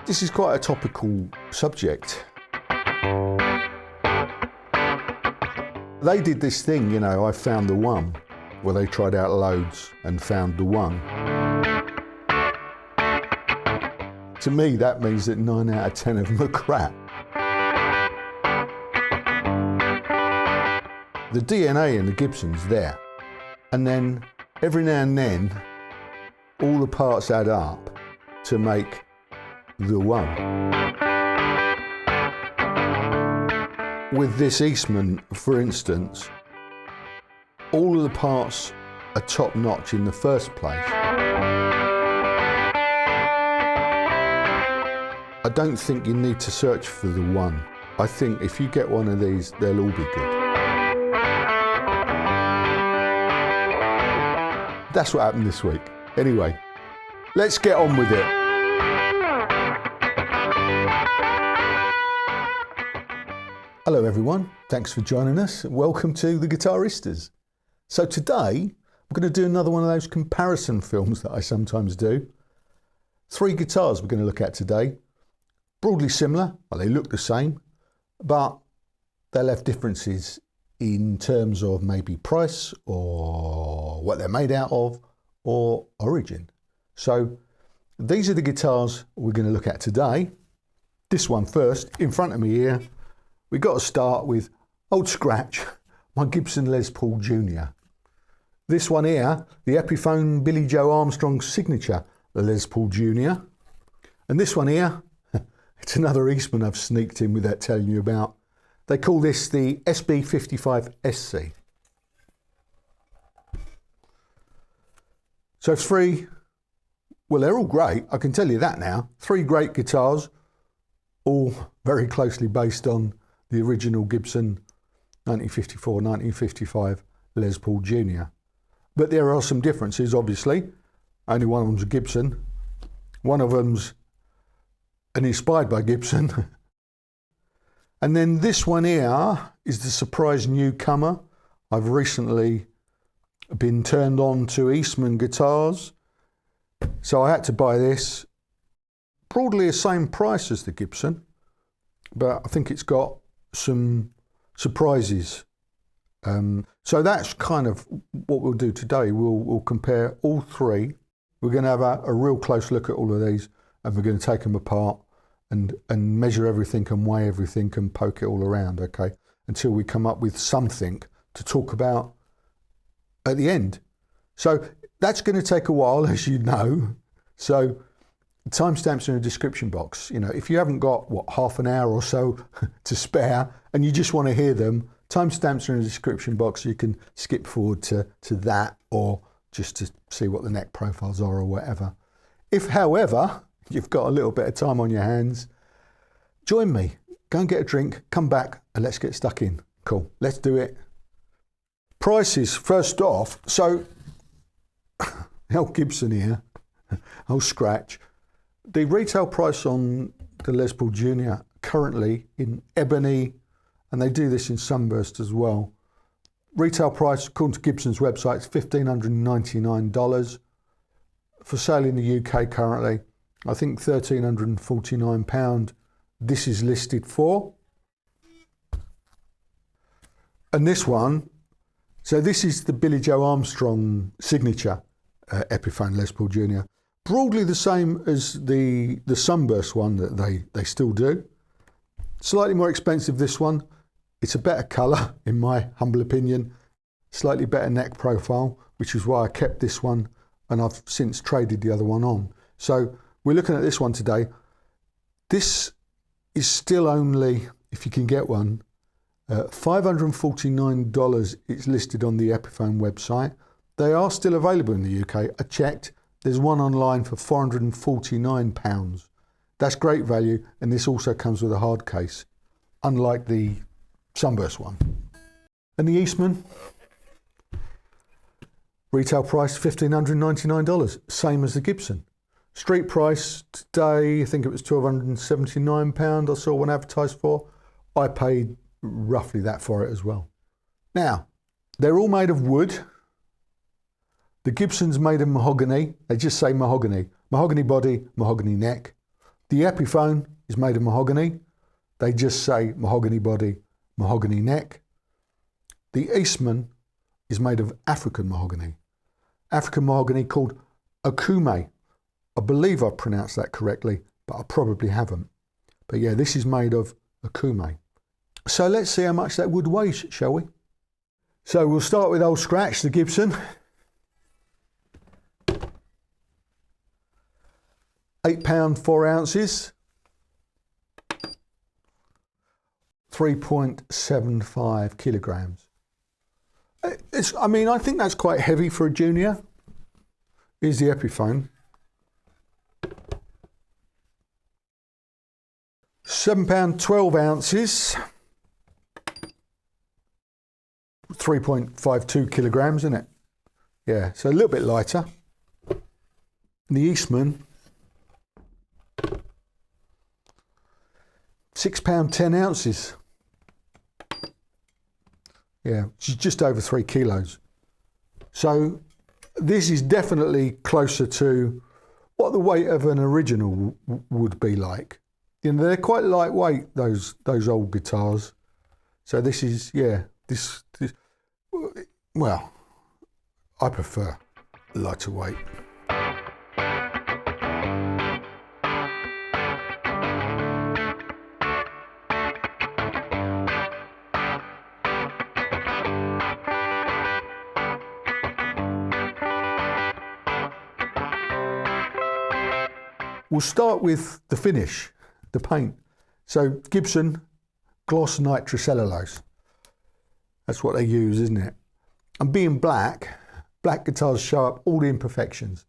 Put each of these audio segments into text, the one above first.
This is quite a topical subject. They did this thing, you know, I found the one, where they tried out loads and found the one. To me, that means that 9 out of 10 of them are crap. The DNA in the Gibson's there, and then every now and then, all the parts add up to make the one. With this Eastman, for instance, all of the parts are top notch in the first place. I don't think you need to search for the one. I think if you get one of these, they'll all be good. That's what happened this week. Anyway, let's get on with it. Hello everyone, thanks for joining us. Welcome to the Guitaristas. So today, we're going to do another one of those comparison films that I sometimes do. 3 guitars we're going to look at today. Broadly similar, well, they look the same, but they'll have differences in terms of maybe price or what they're made out of or origin. So these are the guitars we're going to look at today. This one first, in front of me here, we've got to start with old scratch, my Gibson Les Paul Jr. This one here, the Epiphone Billie Joe Armstrong signature Les Paul Jr. And this one here, it's another Eastman I've sneaked in without telling you about. They call this the SB55SC. So 3, well, they're all great, I can tell you that now. 3 great guitars, all very closely based on the original Gibson 1954-1955 Les Paul Jr. But there are some differences, obviously. Only one of them's a Gibson. One of them's inspired by Gibson. And then this one here is the surprise newcomer. I've recently been turned on to Eastman guitars, so I had to buy this. Broadly the same price as the Gibson, but I think it's got some surprises. So that's kind of what we'll do today. We'll compare all 3. We're going to have a real close look at all of these, and we're going to take them apart and measure everything and weigh everything and poke it all around, okay, until we come up with something to talk about at the end. So that's going to take a while, as you know. So timestamps in the description box. You know, if you haven't got, what, half an hour or so to spare and you just want to hear them, timestamps are in the description box. You can skip forward to that, or just to see what the neck profiles are or whatever. If, however, you've got a little bit of time on your hands, join me, go and get a drink, come back and let's get stuck in. Cool, let's do it. Prices, first off, so the old Gibson here, old scratch. The retail price on the Les Paul Jr. currently in ebony, and they do this in sunburst as well. Retail price, according to Gibson's website, is $1,599. For sale in the UK currently, I think £1,349 this is listed for. And this one, so this is the Billie Joe Armstrong signature Epiphone Les Paul Jr. Broadly the same as the sunburst one that they still do. Slightly more expensive, this one. It's a better colour, in my humble opinion. Slightly better neck profile, which is why I kept this one, and I've since traded the other one on. So we're looking at this one today. This is still only, if you can get one, $549. It's listed on the Epiphone website. They are still available in the UK. I checked. There's one online for £449. That's great value, and this also comes with a hard case, unlike the sunburst one. And the Eastman, retail price $1,599, same as the Gibson. Street price today, I think it was £1,279 I saw one advertised for. I paid roughly that for it as well. Now, they're all made of wood. The Gibson's made of mahogany. They just say mahogany. Mahogany body, mahogany neck. The Epiphone is made of mahogany. They just say mahogany body, mahogany neck. The Eastman is made of African mahogany. African mahogany called okume. I believe I've pronounced that correctly, but I probably haven't. But yeah, this is made of okume. So let's see how much that wood weighs, shall we? So we'll start with old scratch, the Gibson. 8 pound 4 ounces. 3.75 kilograms. I mean, I think that's quite heavy for a junior. Here's the Epiphone. 7 pound 12 ounces. 3.52 kilograms, isn't it? Yeah, so a little bit lighter. And the Eastman, 6 pound 10 ounces. Yeah, she's just over 3 kilos. So this is definitely closer to what the weight of an original would be like. You know, they're quite lightweight, those old guitars. So this is, yeah, this well, I prefer lighter weight. We'll start with the finish, the paint. So Gibson gloss nitrocellulose. That's what they use, isn't it? And being black guitars show up all the imperfections.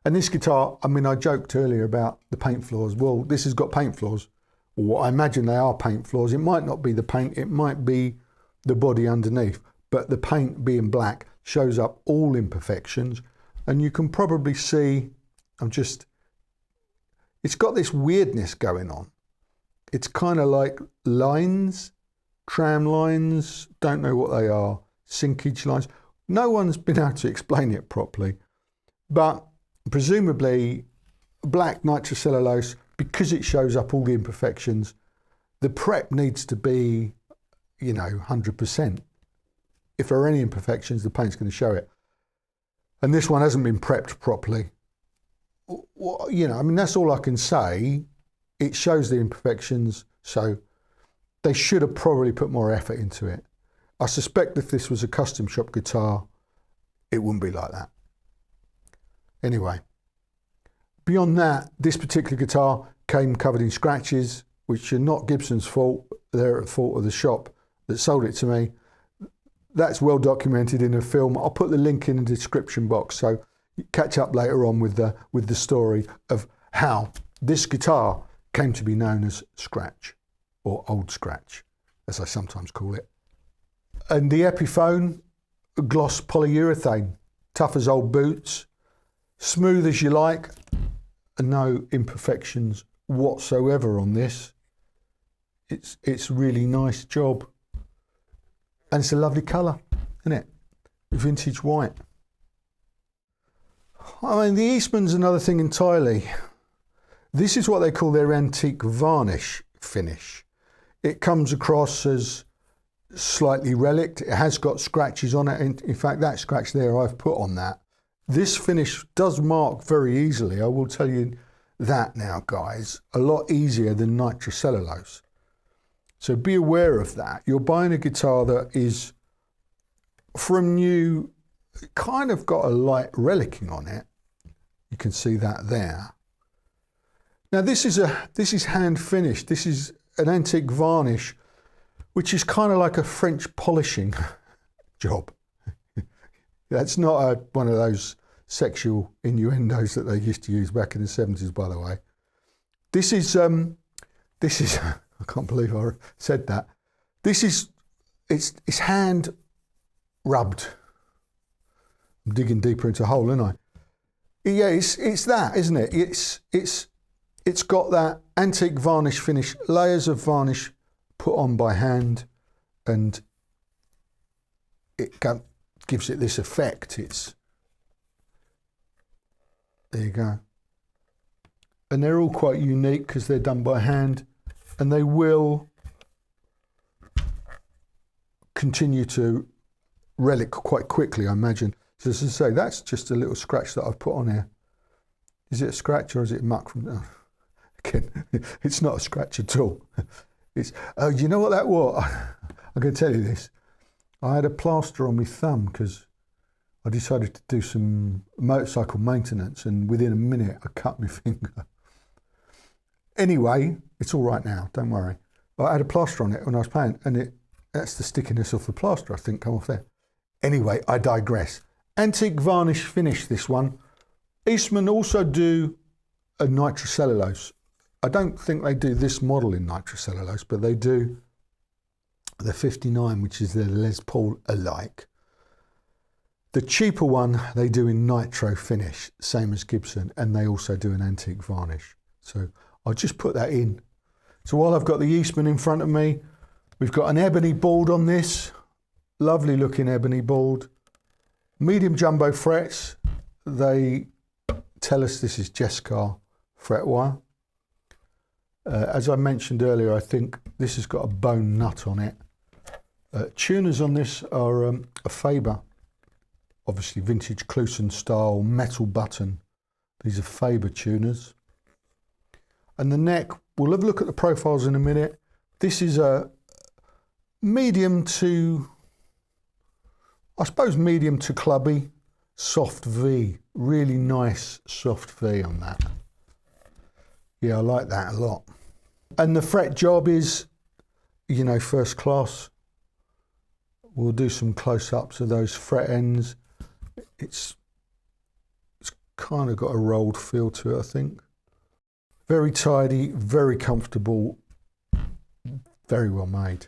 And this guitar, I mean, I joked earlier about the paint flaws. Well, this has got paint flaws. Well, I imagine they are paint flaws. It might not be the paint, it might be the body underneath. But the paint being black shows up all imperfections. And you can probably see, it's got this weirdness going on. It's kind of like lines, tram lines, don't know what they are, sinkage lines. No one's been able to explain it properly. But presumably black nitrocellulose, because it shows up all the imperfections, the prep needs to be, 100%. If there are any imperfections, the paint's going to show it. And this one hasn't been prepped properly. I mean, that's all I can say. It shows the imperfections, so they should have probably put more effort into it. I suspect if this was a custom shop guitar, it wouldn't be like that. Anyway, beyond that, this particular guitar came covered in scratches, which are not Gibson's fault. They're at fault of the shop that sold it to me. That's well documented in a film. I'll put the link in the description box, so catch up later on with the story of how this guitar came to be known as scratch, or old scratch, as I sometimes call it. And the Epiphone, gloss polyurethane, tough as old boots, smooth as you like, and no imperfections whatsoever on this. It's really nice job, and it's a lovely colour, isn't it? Vintage white. I mean, the Eastman's another thing entirely. This is what they call their antique varnish finish. It comes across as slightly relict. It has got scratches on it. In fact, that scratch there I've put on that. This finish does mark very easily. I will tell you that now, guys. A lot easier than nitrocellulose. So be aware of that. You're buying a guitar that is from new, kind of got a light relicking on it. You can see that there. Now this is hand finished. This is an antique varnish, which is kind of like a French polishing job. That's not one of those sexual innuendos that they used to use back in the 70s, by the way. This is I can't believe I said that. It's hand rubbed. I'm digging deeper into a hole, aren't I? Yeah, it's that, isn't it? It's got that antique varnish finish, layers of varnish put on by hand, and it gives it this effect. There you go. And they're all quite unique because they're done by hand, and they will continue to relic quite quickly, I imagine. So as I say, that's just a little scratch that I've put on here. Is it a scratch or is it muck from... Oh, again, it's not a scratch at all. It's, oh, you know what that was? I'm going to tell you this. I had a plaster on my thumb because I decided to do some motorcycle maintenance, and within a minute I cut my finger. Anyway, it's all right now, don't worry. But I had a plaster on it when I was playing, and that's the stickiness of the plaster, I think, come off there. Anyway, I digress. Antique varnish finish, this one. Eastman also do a nitrocellulose. I don't think they do this model in nitrocellulose, but they do the 59, which is the Les Paul alike. The cheaper one they do in nitro finish, same as Gibson, and they also do an antique varnish. So I'll just put that in. So while I've got the Eastman in front of me, we've got an ebony board on this, lovely looking ebony board. Medium jumbo frets, they tell us this is Jescar fret wire. As I mentioned earlier, I think this has got a bone nut on it. Tuners on this are a Faber, obviously vintage Cluson style metal button. These are Faber tuners. And the neck, we'll have a look at the profiles in a minute. This is a medium to, I suppose medium to clubby, soft V. Really nice soft V on that. Yeah, I like that a lot. And the fret job is, you know, first class. We'll do some close-ups of those fret ends. It's kind of got a rolled feel to it, I think. Very tidy, very comfortable, very well made.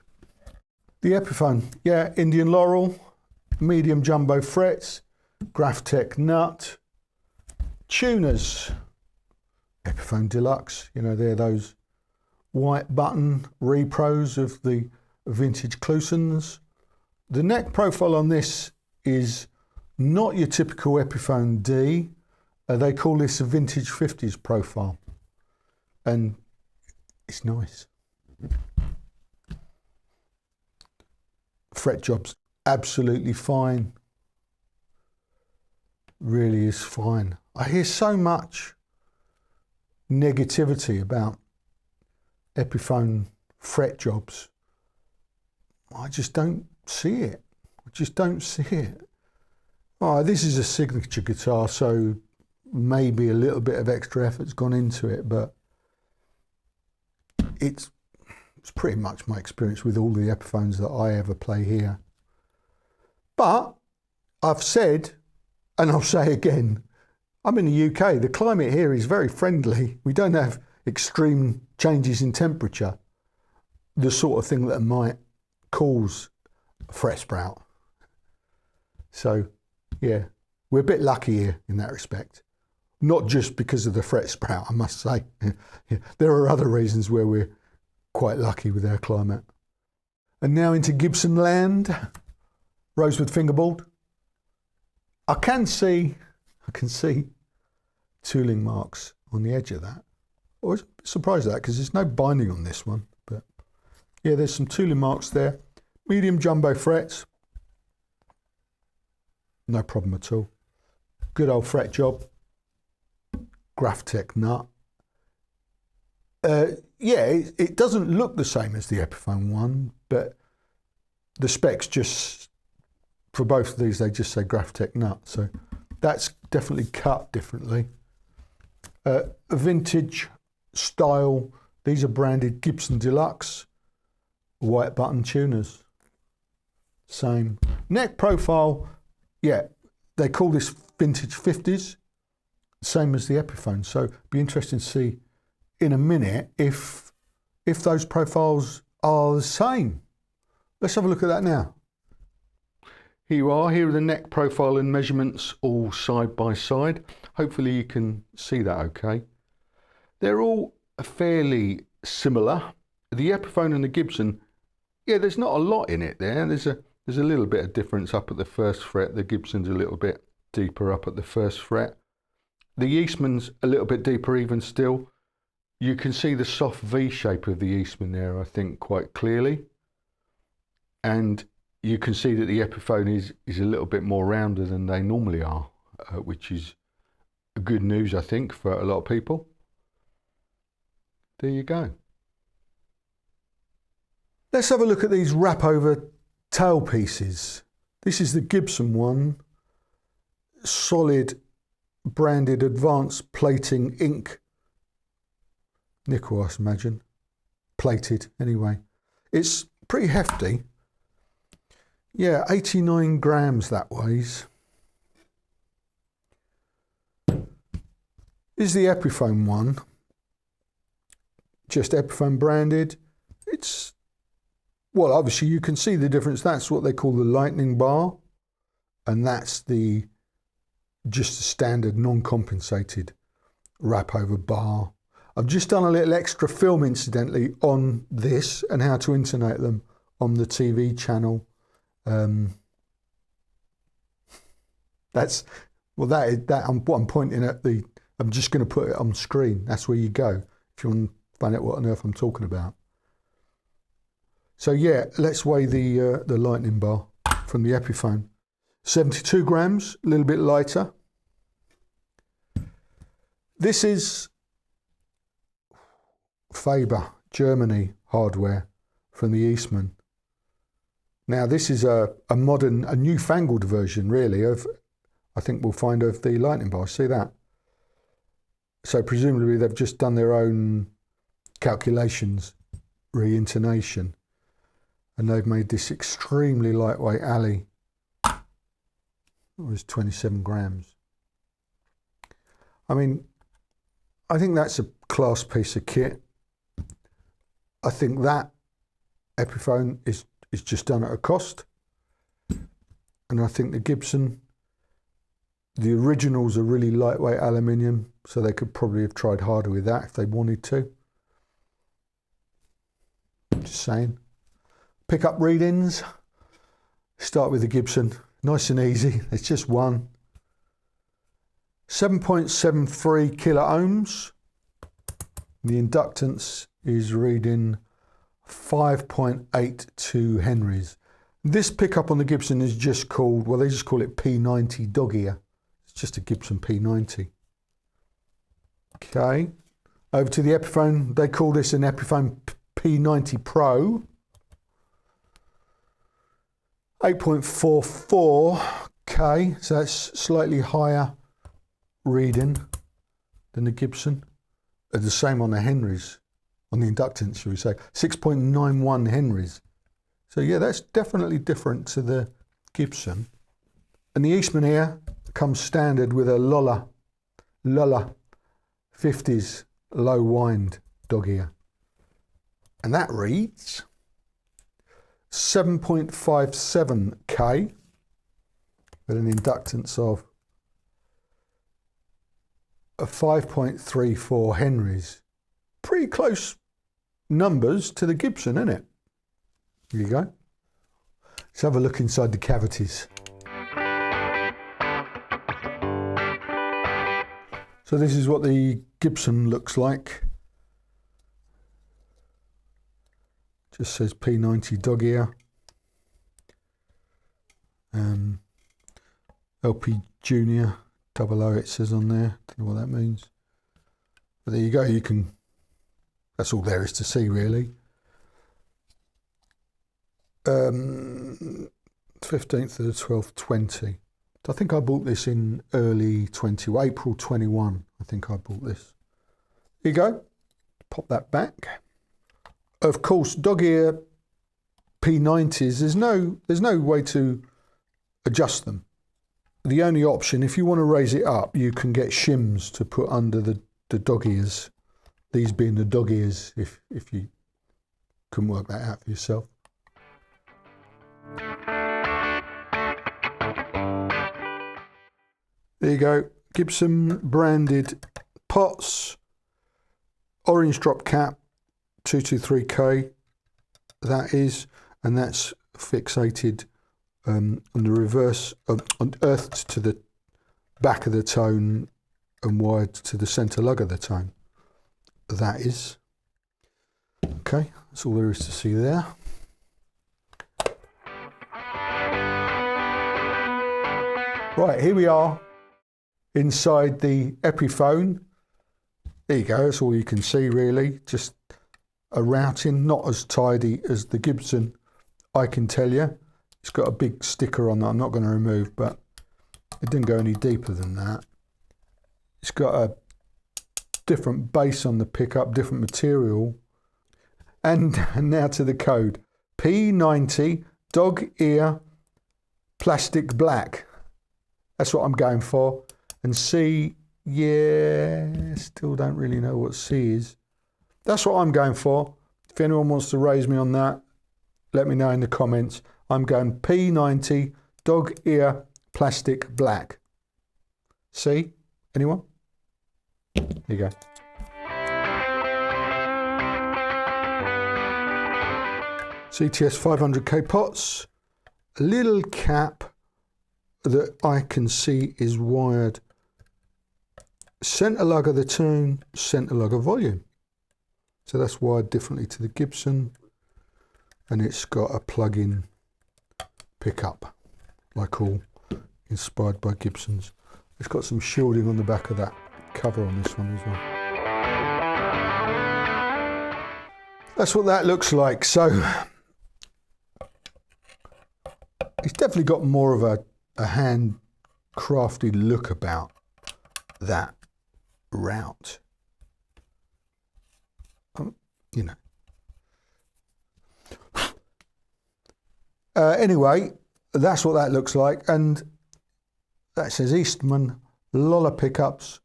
The Epiphone, yeah, Indian Laurel, medium jumbo frets, Graphtec nut, tuners, Epiphone Deluxe, you know, they're those white button repros of the vintage Clusons. The neck profile on this is not your typical Epiphone D. They call this a vintage 50s profile, and it's nice. Fret job's absolutely fine. Really is fine. I hear so much negativity about Epiphone fret jobs. I just don't see it. I just don't see it. Oh, this is a signature guitar, so maybe a little bit of extra effort's gone into it, but it's pretty much my experience with all the Epiphones that I ever play here. But I've said, and I'll say again, I'm in the UK. The climate here is very friendly. We don't have extreme changes in temperature, the sort of thing that might cause a fret sprout. So, yeah, we're a bit lucky here in that respect. Not just because of the fret sprout, I must say. Yeah, there are other reasons where we're quite lucky with our climate. And now into Gibson land, rosewood fingerboard. I can see tooling marks on the edge of that. I was surprised at that because there's no binding on this one, but yeah, there's some tooling marks there. Medium jumbo frets, no problem at all. Good old fret job. Graphtec nut. Yeah, it doesn't look the same as the Epiphone one, but the specs just, for both of these, they just say Graphtec nut, so that's definitely cut differently. A vintage style, these are branded Gibson Deluxe, white button tuners. Same. Neck profile, yeah, they call this vintage 50s, same as the Epiphone, so be interesting to see in a minute if those profiles are the same. Let's have a look at that now. Here you are, here are the neck profile and measurements all side by side. Hopefully you can see that okay. They're all fairly similar. The Epiphone and the Gibson, yeah, there's not a lot in it there. There's a little bit of difference up at the first fret. The Gibson's a little bit deeper up at the first fret. the Eastman's a little bit deeper even still. You can see the soft V shape of the Eastman there, I think, quite clearly. And you can see that the Epiphone is a little bit more rounder than they normally are, which is good news, I think, for a lot of people. There you go. Let's have a look at these wrapover tailpieces. This is the Gibson one, solid branded advanced plating ink. Nickel, I imagine. Plated, anyway. It's pretty hefty. Yeah, 89 grams that weighs. This is the Epiphone one. Just Epiphone branded. It's, well, obviously you can see the difference. That's what they call the lightning bar. And that's the just a standard non-compensated wrapover bar. I've just done a little extra film, incidentally, on this and how to intonate them on the TV channel. That's, well, that is that. What I'm pointing at, I'm just going to put it on screen. That's where you go if you want to find out what on earth I'm talking about. So yeah, let's weigh the lightning bar from the Epiphone. 72 grams, a little bit lighter. This is Faber, Germany hardware from the Eastman. Now this is a modern, a newfangled version really of, I think we'll find, of the lightning bar. See that? So presumably they've just done their own calculations, re-intonation, and they've made this extremely lightweight alley. It was 27 grams. I mean, I think that's a class piece of kit. I think that Epiphone is just done at a cost. And I think the Gibson, the originals are really lightweight aluminium, so they could probably have tried harder with that if they wanted to. Just saying. Pick up readings. Start with the Gibson. Nice and easy. It's just one. 7.73 kilo ohms. The inductance is reading 5.82 Henrys. This pickup on the Gibson is just called, well, they just call it P90 dog ear. It's just a Gibson P90. Okay. Over to the Epiphone. They call this an Epiphone P90 Pro. 8.44K, so that's slightly higher reading than the Gibson. The same on the Henrys, on the inductance, shall we say. 6.91 Henrys. So yeah, that's definitely different to the Gibson. And the Eastman here comes standard with a Lola 50s low wind dog ear. And that reads 7.57K with an inductance of 5.34 Henrys. Pretty close numbers to the Gibson, isn't it? There you go. Let's have a look inside the cavities. So this is what the Gibson looks like. Just says P90 dog ear. LP Junior 00 it says on there. Don't know what that means. But there you go. You can. That's all there is to see, really. 15th of the 12th, 20. I think I bought this in early 20, April 21. I think I bought this. There you go. Pop that back. Of course, dog ear P90s, there's no way to adjust them. The only option, if you want to raise it up, you can get shims to put under the dog ears. These being the dog ears, if you can work that out for yourself. There you go, Gibson branded pots, orange drop cap, 223K, that is, and that's fixated on the reverse, on earthed to the back of the tone and wired to the centre lug of the tone. That is. Okay, that's all there is to see there. Right, here we are inside the Epiphone. There you go, that's all you can see really. Just a routing, not as tidy as the Gibson, I can tell you. It's got a big sticker on that I'm not going to remove, but it didn't go any deeper than that. It's got a different bass on the pickup, different material. And now to the code. P90 dog ear plastic black. That's what I'm going for. And C, yeah, still don't really know what C is. That's what I'm going for. If anyone wants to raise me on that, let me know in the comments. I'm going P90 dog ear plastic black. See? Anyone? Here you go. CTS 500k pots. A little cap that I can see is wired centre lug of the tune, centre lug of volume. So that's wired differently to the Gibson, and it's got a plug-in pickup, like all inspired by Gibsons. It's got some shielding on the back of that cover on this one as well. That's what that looks like. So it's definitely got more of a handcrafted look about that route. You know. Anyway, that's what that looks like, and that says Eastman Lola pickups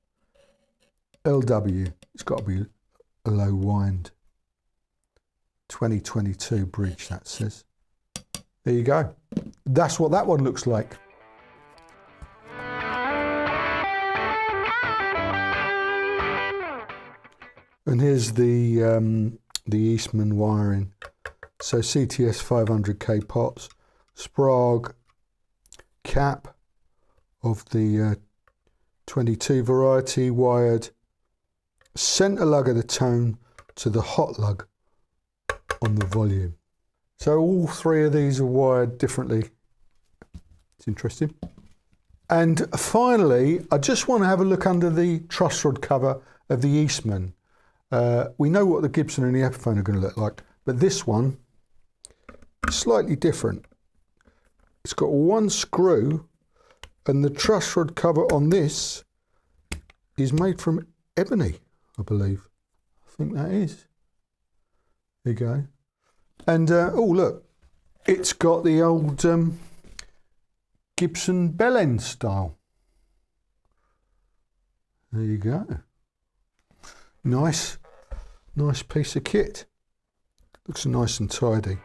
LW. It's got to be a low wind 2022 bridge, that says. There you go. That's what that one looks like. And here's the Eastman wiring. So CTS 500k pots, Sprague cap of the 22 variety, wired centre lug of the tone to the hot lug on the volume. So all three of these are wired differently. It's interesting. And finally, I just want to have a look under the truss rod cover of the Eastman. We know what the Gibson and the Epiphone are going to look like, but this one is slightly different. It's got one screw, and the truss rod cover on this is made from ebony, I believe. I think that is. There you go. And, oh look, it's got the old Gibson bell end style. There you go. Nice piece of kit. Looks nice and tidy.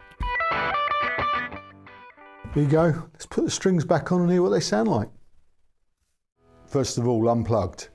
There you go. Let's put the strings back on and hear what they sound like. First of all, unplugged.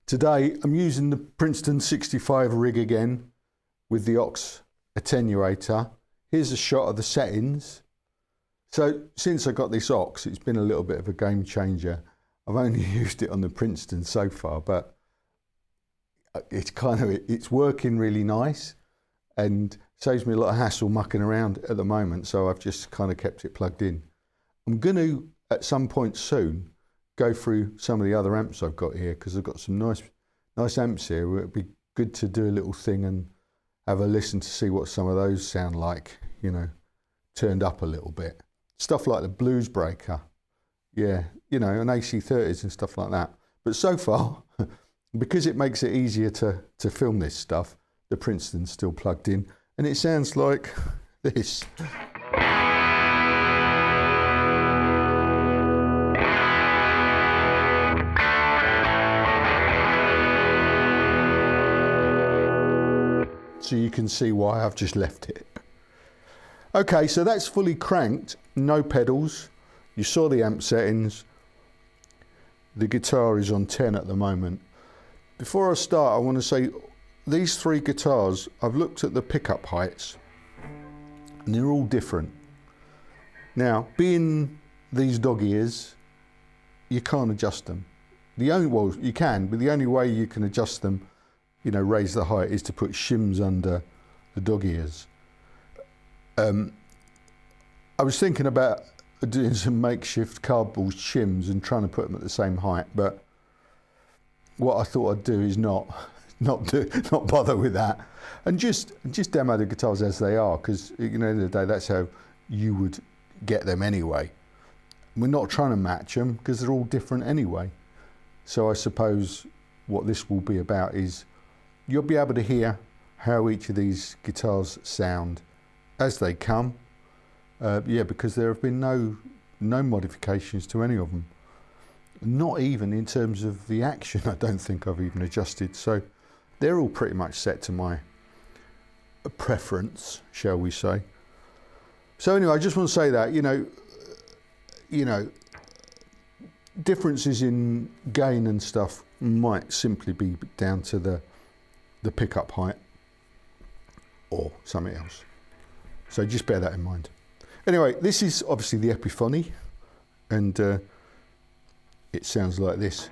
Today I'm using the Princeton 65 rig again with the aux attenuator. Here's a shot of the settings. So since I got this aux, it's been a little bit of a game changer. I've only used it on the Princeton so far, but it's working really nice and saves me a lot of hassle mucking around at the moment. So I've just kind of kept it plugged in. I'm going to, at some point soon, go through some of the other amps I've got here, because I've got some nice amps here. It'd be good to do a little thing and have a listen to see what some of those sound like, you know, turned up a little bit. Stuff like the Blues Breaker, yeah, you know, and AC30s and stuff like that. But so far, because it makes it easier to film this stuff, the Princeton's still plugged in, and it sounds like this. So you can see why I've just left it. Okay, so that's fully cranked, no pedals. You saw the amp settings. The guitar is on 10 at the moment. Before I start, I want to say these three guitars, I've looked at the pickup heights and they're all different. Now, being these dog ears, you can't adjust them. Well, you can, but the only way you can adjust them, you know, raise the height, is to put shims under the dog ears. I was thinking about doing some makeshift cardboard shims and trying to put them at the same height, but what I thought I'd do is not bother with that, and just demo the guitars as they are, because you know, at the end of the day, that's how you would get them anyway. We're not trying to match them because they're all different anyway. So I suppose what this will be about is you'll be able to hear how each of these guitars sound as they come. Yeah, because there have been no modifications to any of them. Not even in terms of the action, I don't think I've even adjusted. So they're all pretty much set to my preference, shall we say. So anyway, I just want to say that, you know, differences in gain and stuff might simply be down to the pickup height or something else. So just bear that in mind. Anyway, this is obviously the Epiphone, and it sounds like this.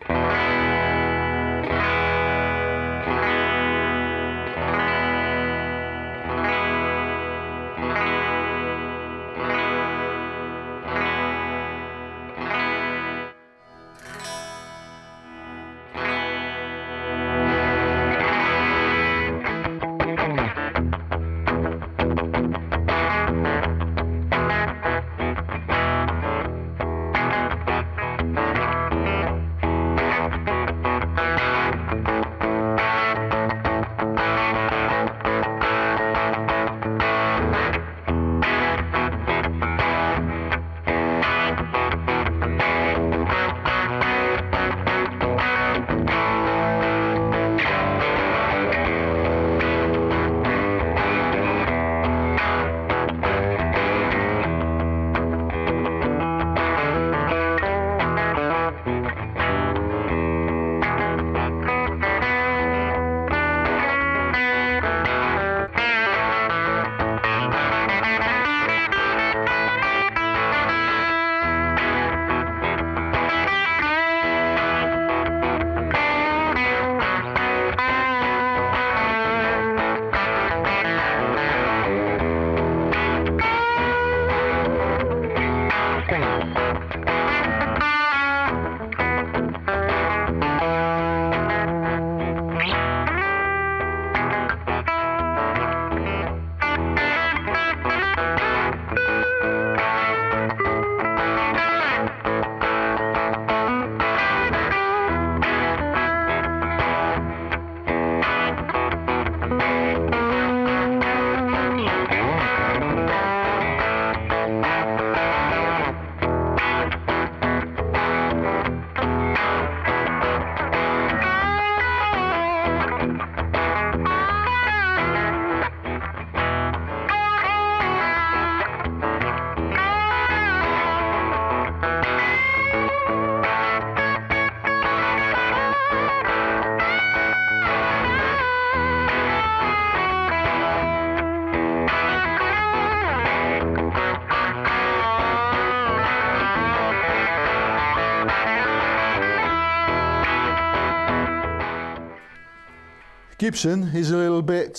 Gibson is a little bit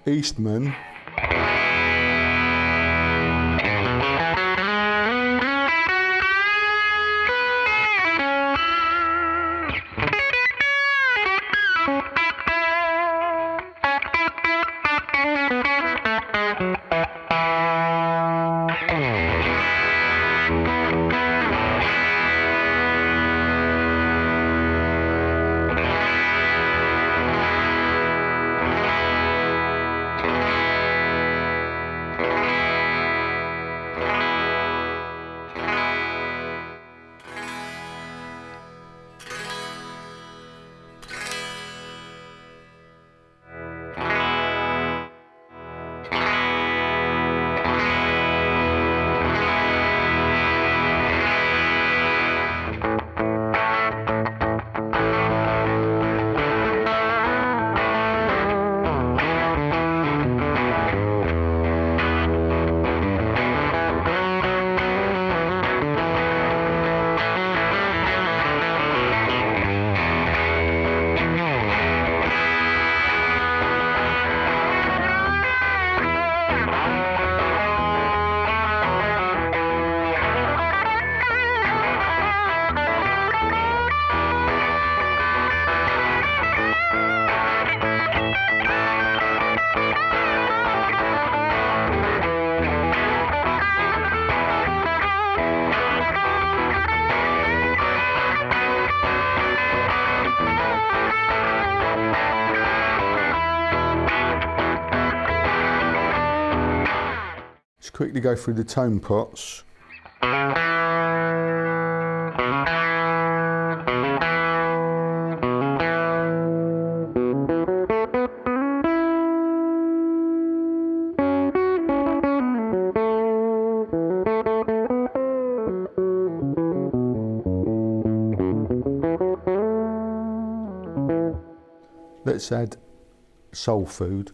Eastman quickly go through the tone pots. Let's add soul food.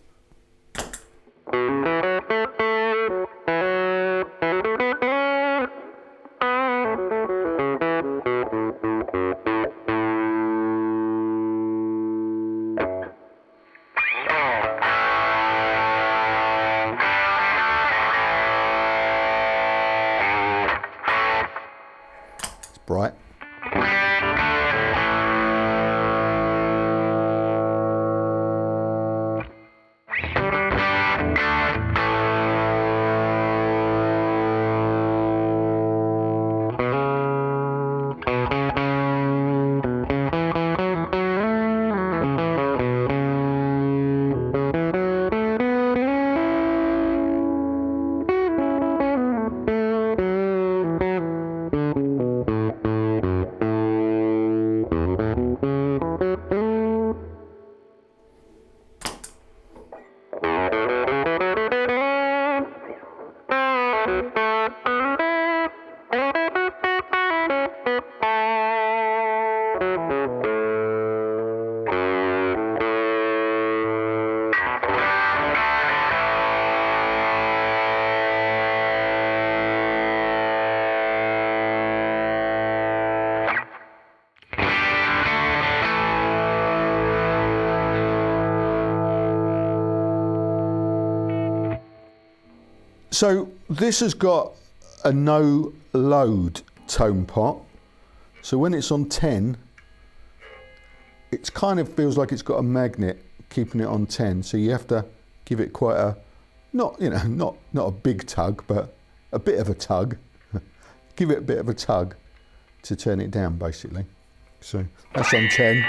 Bright. So this has got a no load tone pot. So when it's on 10, it kind of feels like it's got a magnet keeping it on 10. So you have to give it quite a, not a big tug, but a bit of a tug. Give it a bit of a tug to turn it down, basically. So that's on 10.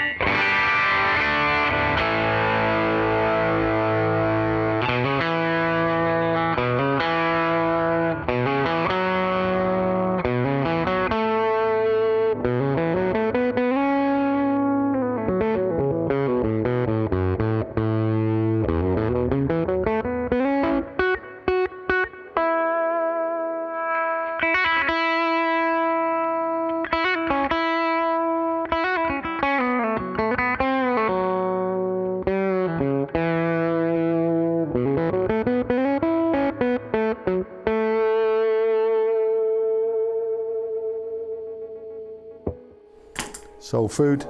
Soul food.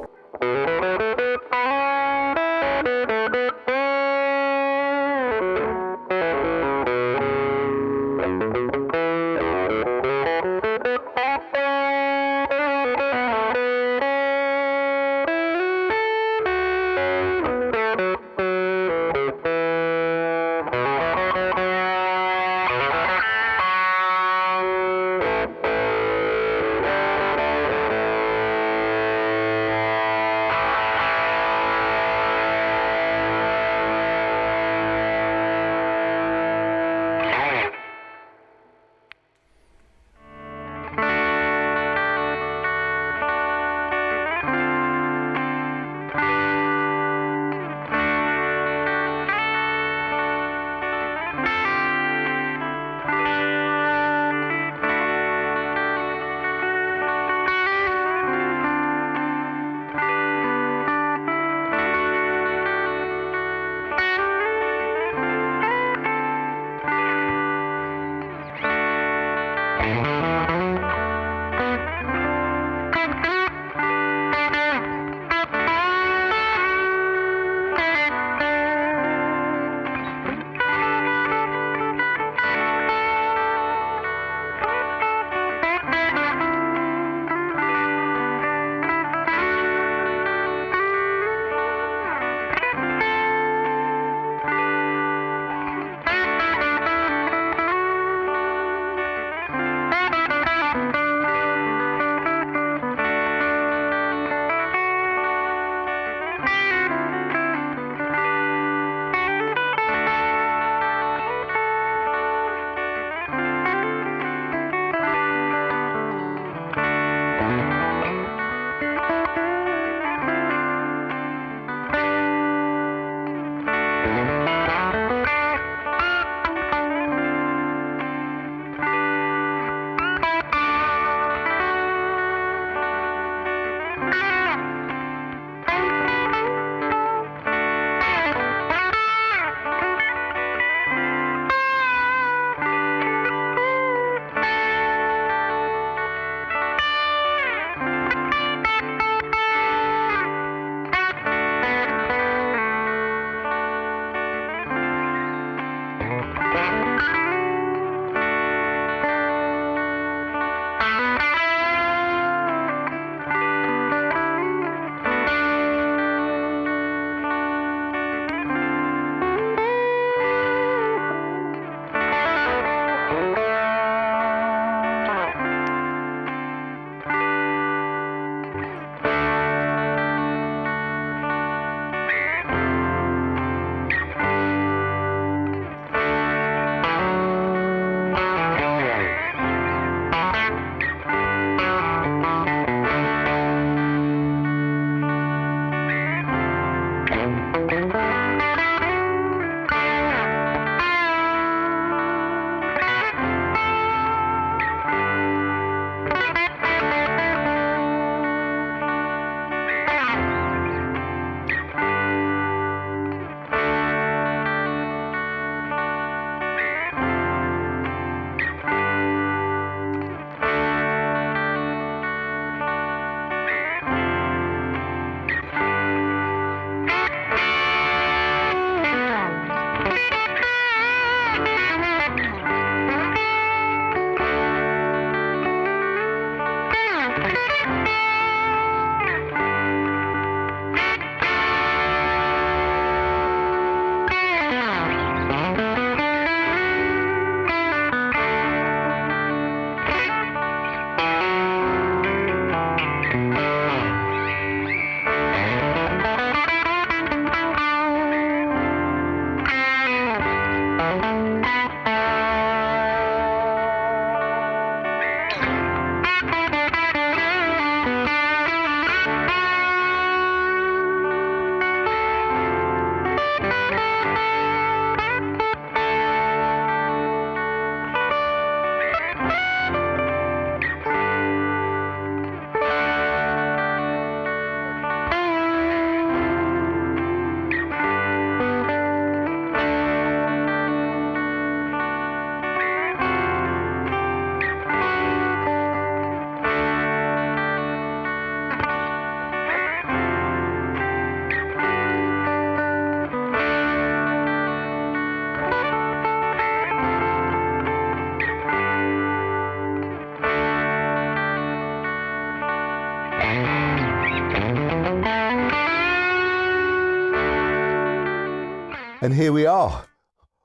And here we are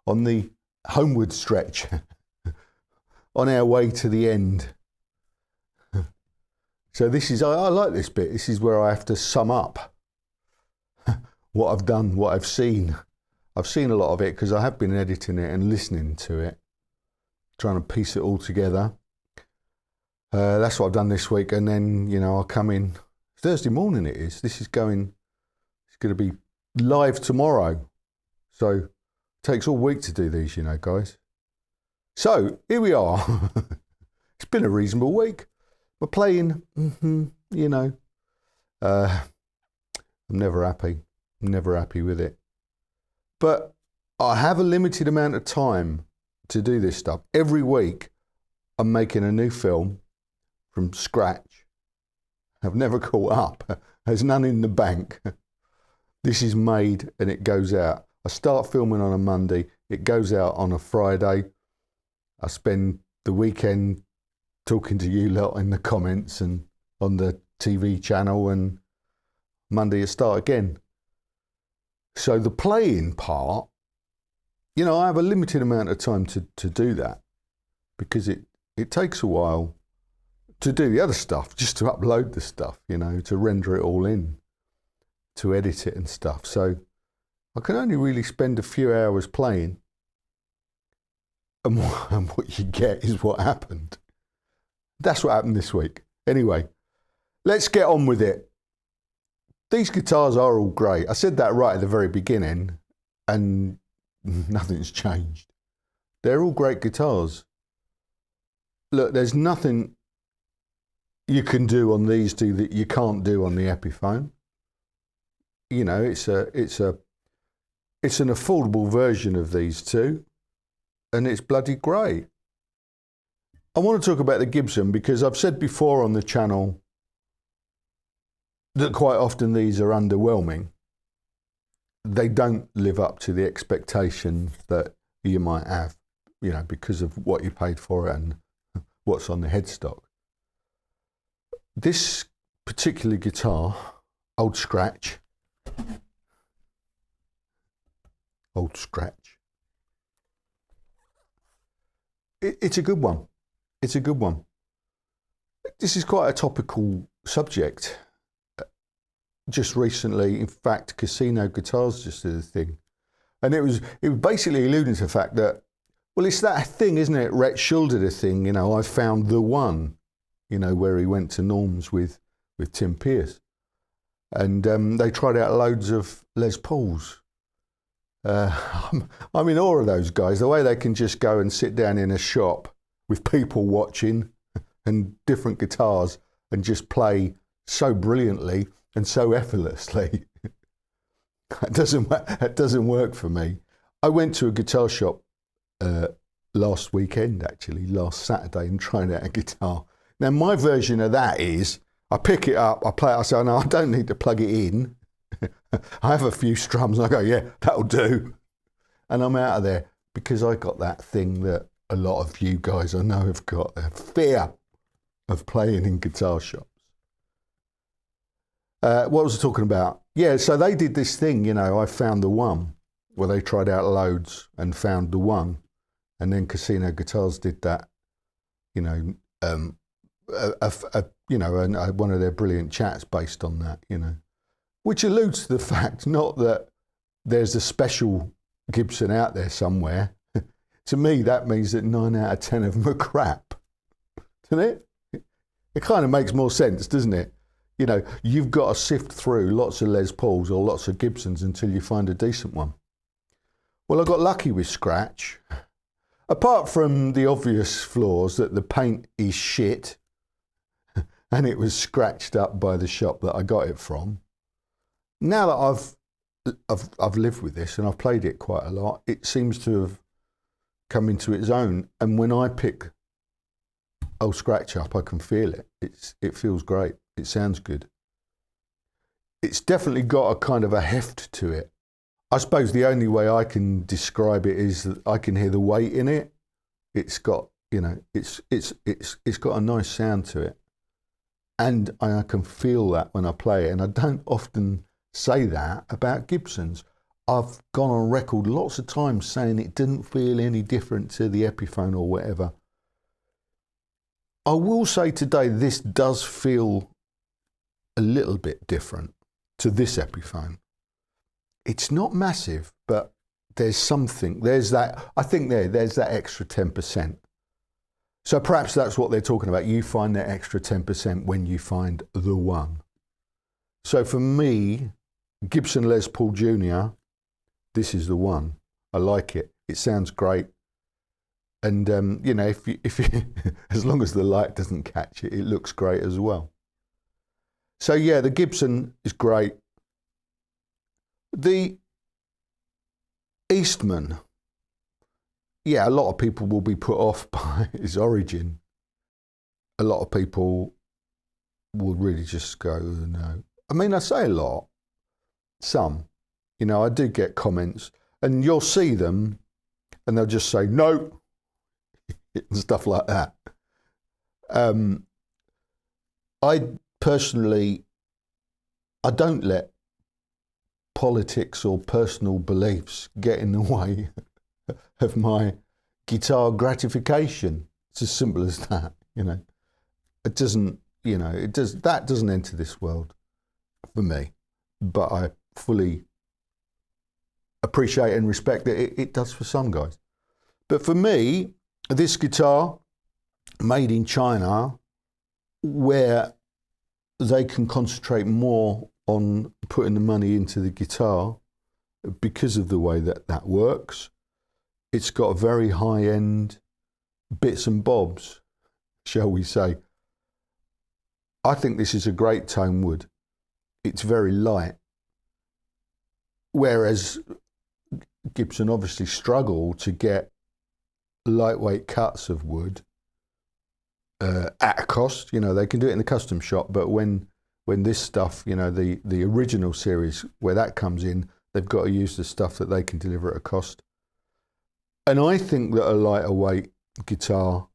on the homeward stretch, on our way to the end. So this is, I like this bit. This is where I have to sum up what I've done, what I've seen. I've seen a lot of it because I have been editing it and listening to it, trying to piece it all together. That's what I've done this week. And then, you know, I'll come in Thursday morning it is. This is going, it's going to be live tomorrow. So it takes all week to do these, you know, guys. So here we are. It's been a reasonable week. We're playing, you know. I'm never happy. I'm never happy with it. But I have a limited amount of time to do this stuff. Every week I'm making a new film from scratch. I've never caught up. There's none in the bank. This is made and it goes out. I start filming on a Monday. It goes out on a Friday. I spend the weekend talking to you lot in the comments and on the TV channel, and Monday I start again. So the playing part, you know, I have a limited amount of time to do that because it takes a while to do the other stuff, just to upload the stuff, you know, to render it all in, to edit it and stuff. So I can only really spend a few hours playing, and what you get is what happened. That's what happened this week. Anyway, let's get on with it. These guitars are all great. I said that right at the very beginning, and nothing's changed. They're all great guitars. Look, there's nothing you can do on these two that you can't do on the Epiphone. You know, it's an affordable version of these two, and it's bloody great. I want to talk about the Gibson because I've said before on the channel that quite often these are underwhelming. They don't live up to the expectations that you might have, you know, because of what you paid for it and what's on the headstock. This particular guitar, Old Scratch, it's a good one. It's a good one. This is quite a topical subject. Just recently, in fact, Casino Guitars just did a thing. And it was basically alluding to the fact that, well, it's that thing, isn't it? Rhett Shull did a thing, you know, I found the one, you know, where he went to Norm's with Tim Pierce. And they tried out loads of Les Pauls. I'm in awe of those guys, the way they can just go and sit down in a shop with people watching and different guitars and just play so brilliantly and so effortlessly. That doesn't work for me. I went to a guitar shop last weekend, actually, last Saturday, and tried out a guitar. Now, my version of that is I pick it up, I play it, I say, oh, no, I don't need to plug it in. I have a few strums, and I go, yeah, that'll do. And I'm out of there because I got that thing that a lot of you guys I know have got, a fear of playing in guitar shops. What was I talking about? Yeah, so they did this thing, you know, I found the one, where they tried out loads and found the one. And then Casino Guitars did that, you know, one of their brilliant chats based on that, you know, which alludes to the fact, not that there's a special Gibson out there somewhere. To me, that means that 9 out of 10 of them are crap, doesn't it? It kind of makes more sense, doesn't it? You know, you've got to sift through lots of Les Pauls or lots of Gibsons until you find a decent one. Well, I got lucky with Scratch. Apart from the obvious flaws that the paint is shit and it was scratched up by the shop that I got it from. Now that I've lived with this and I've played it quite a lot, it seems to have come into its own. And when I pick Old Scratch up, I can feel it. It feels great. It sounds good. It's definitely got a kind of a heft to it. I suppose the only way I can describe it is that I can hear the weight in it. It's got, you know, it's got a nice sound to it. And I can feel that when I play it. And I don't often say that about Gibsons. I've gone on record lots of times saying it didn't feel any different to the Epiphone or whatever. I will say today this does feel a little bit different to this Epiphone. It's not massive, but there's something, there's that, I think there's that extra 10%. So perhaps that's what they're talking about. You find that extra 10% when you find the one. So for me, Gibson Les Paul Jr., this is the one. I like it. It sounds great. And, you know, if you, as long as the light doesn't catch it, it looks great as well. So yeah, the Gibson is great. The Eastman, yeah, a lot of people will be put off by its origin. A lot of people will really just go, no. I mean, I say a lot, some, you know, I do get comments and you'll see them and they'll just say, no, and stuff like that. I personally, I don't let politics or personal beliefs get in the way of my guitar gratification. It's as simple as that, you know. It doesn't, you know, that doesn't enter this world for me, but I fully appreciate and respect that it does for some guys. But for me, this guitar, made in China, where they can concentrate more on putting the money into the guitar because of the way that that works. It's got very high-end bits and bobs, shall we say. I think this is a great tone wood. It's very light. Whereas Gibson obviously struggle to get lightweight cuts of wood at a cost. You know, they can do it in the custom shop, but when this stuff, you know, the original series, where that comes in, they've got to use the stuff that they can deliver at a cost. And I think that a lighter weight guitar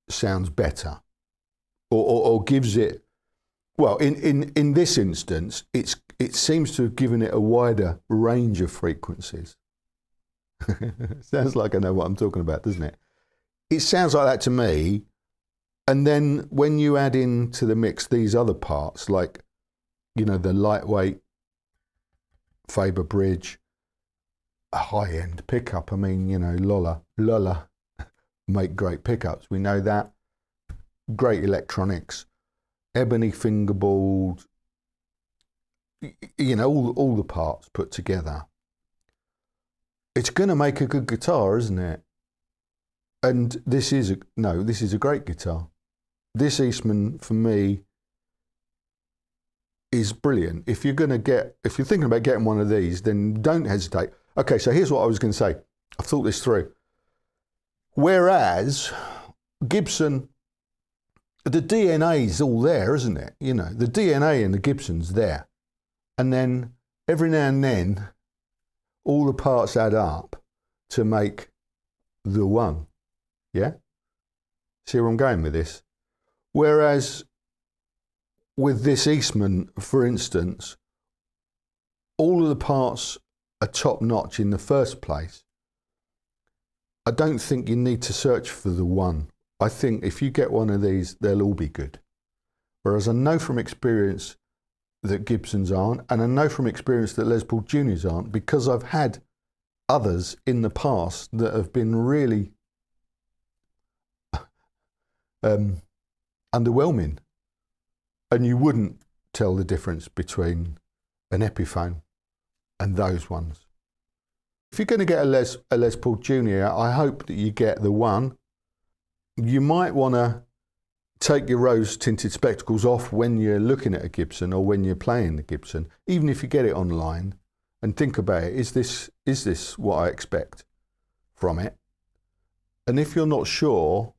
sounds better, or gives it, well, in this instance, it seems to have given it a wider range of frequencies. Sounds like I know what I'm talking about, doesn't it? It sounds like that to me. And then when you add into the mix these other parts, like, you know, the lightweight Faber bridge, a high-end pickup. I mean, you know, Lola make great pickups. We know that. Great electronics, ebony fingerboard, you know, all the parts put together. It's going to make a good guitar, isn't it? And this is a great guitar. This Eastman, for me, is brilliant. If you're thinking about getting one of these, then don't hesitate. Okay, so here's what I was going to say. I've thought this through. Whereas Gibson, the DNA is all there, isn't it? You know, the DNA in the Gibson's there. And then every now and then, all the parts add up to make the one. Yeah? See where I'm going with this? Whereas with this Eastman, for instance, all of the parts are top notch in the first place. I don't think you need to search for the one. I think if you get one of these, they'll all be good. Whereas I know from experience that Gibsons aren't, and I know from experience that Les Paul Juniors aren't, because I've had others in the past that have been really underwhelming, and you wouldn't tell the difference between an Epiphone and those ones. If you're going to get a Les Paul Junior, I hope that you get the one. You might want to take your rose-tinted spectacles off when you're looking at a Gibson or when you're playing the Gibson, even if you get it online, and think about it. Is this what I expect from it? And if you're not sure,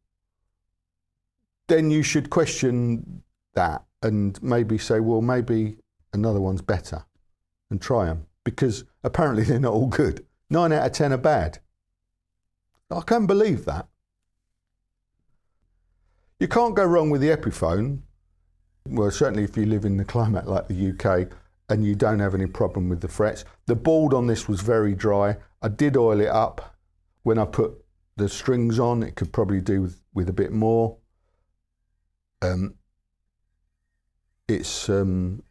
then you should question that and maybe say, well, maybe another one's better, and try them, because apparently they're not all good. 9 out of 10 are bad. I can't believe that. You can't go wrong with the Epiphone. Well, certainly if you live in the climate like the UK and you don't have any problem with the frets. The board on this was very dry. I did oil it up when I put the strings on. It could probably do with a bit more. It's you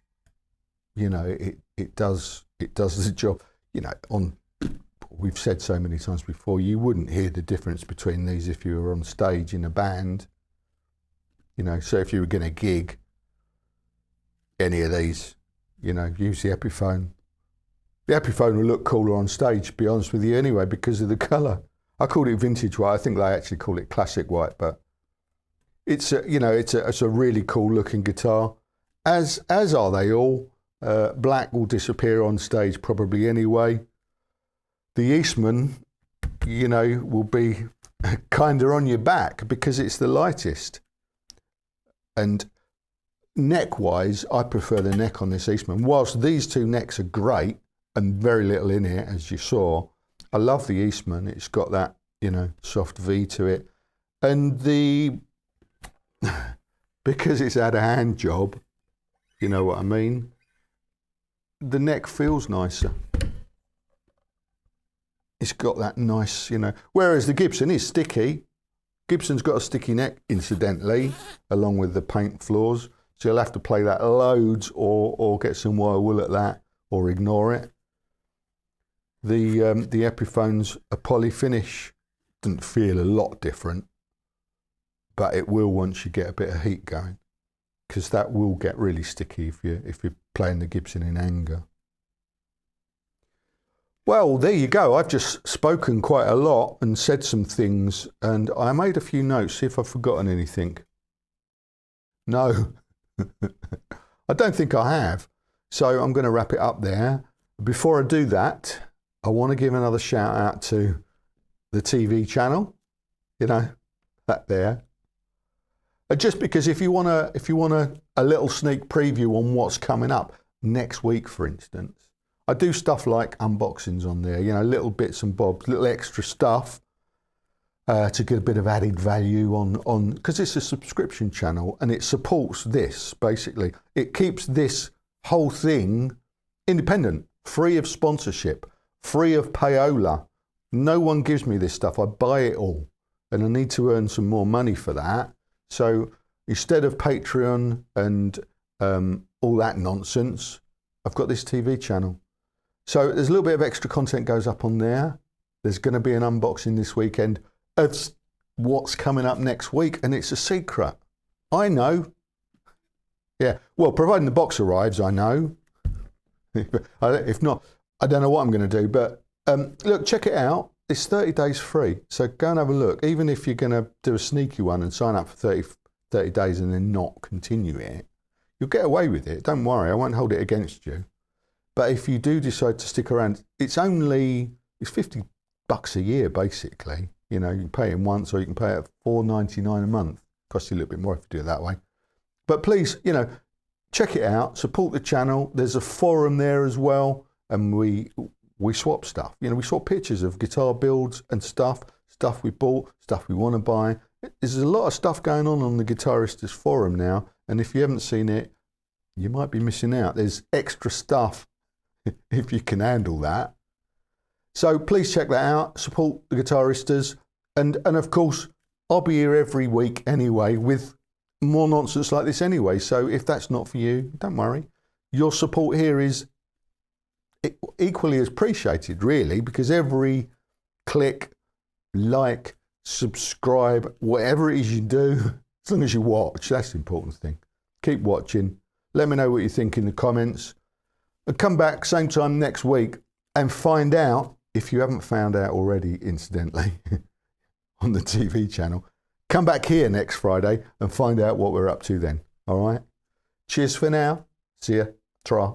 know, it does the job. You know, we've said so many times before, you wouldn't hear the difference between these if you were on stage in a band. You know, so if you were going to gig any of these, you know, use the Epiphone. The Epiphone will look cooler on stage, to be honest with you, anyway, because of the colour. I called it vintage white. I think they actually call it classic white, but it's a, you know, it's a really cool looking guitar, as are they all. Black will disappear on stage probably anyway. The Eastman, you know, will be kind of on your back because it's the lightest. And neck-wise, I prefer the neck on this Eastman. Whilst these two necks are great and very little in it, as you saw, I love the Eastman. It's got that, you know, soft V to it. And because it's had a hand job, you know what I mean, the neck feels nicer. It's got that nice, you know, whereas the Gibson is sticky. Gibson's got a sticky neck, incidentally, along with the paint floors. So you'll have to play that loads or get some wire wool at that or ignore it. The Epiphone's a poly finish. Doesn't feel a lot different, but it will once you get a bit of heat going, because that will get really sticky if you're playing the Gibson in anger. Well, there you go. I've just spoken quite a lot and said some things, and I made a few notes, see if I've forgotten anything. No, I don't think I have. So I'm going to wrap it up there. Before I do that, I want to give another shout out to the TV channel, you know, that there. Just because if you want a little sneak preview on what's coming up next week, for instance, I do stuff like unboxings on there, you know, little bits and bobs, little extra stuff to get a bit of added value on, because it's a subscription channel and it supports this, basically. It keeps this whole thing independent, free of sponsorship, free of payola. No one gives me this stuff. I buy it all, and I need to earn some more money for that. So instead of Patreon and all that nonsense, I've got this TV channel. So there's a little bit of extra content goes up on there. There's going to be an unboxing this weekend of what's coming up next week, and it's a secret. I know. Yeah, well, providing the box arrives, I know. If not, I don't know what I'm going to do. But look, check it out. It's 30 days free. So go and have a look. Even if you're going to do a sneaky one and sign up for 30 days and then not continue it, you'll get away with it. Don't worry, I won't hold it against you. But if you do decide to stick around, it's $50 a year, basically. You know, you can pay it in once, or you can pay it $4.99 a month. Costs you a little bit more if you do it that way. But please, you know, check it out, support the channel. There's a forum there as well, and we swap stuff. You know, we swap pictures of guitar builds and stuff we bought, stuff we want to buy. There's a lot of stuff going on the Guitaristas forum now, and if you haven't seen it, you might be missing out. There's extra stuff if you can handle that. So please check that out, support the Guitaristas, and of course, I'll be here every week anyway with more nonsense like this anyway. So if that's not for you, don't worry. Your support here is equally as appreciated, really, because every click, like, subscribe, whatever it is you do, as long as you watch, that's the important thing. Keep watching. Let me know what you think in the comments. And come back same time next week and find out, if you haven't found out already, incidentally, on the TV channel, come back here next Friday and find out what we're up to then. All right? Cheers for now. See ya. Ta-ra.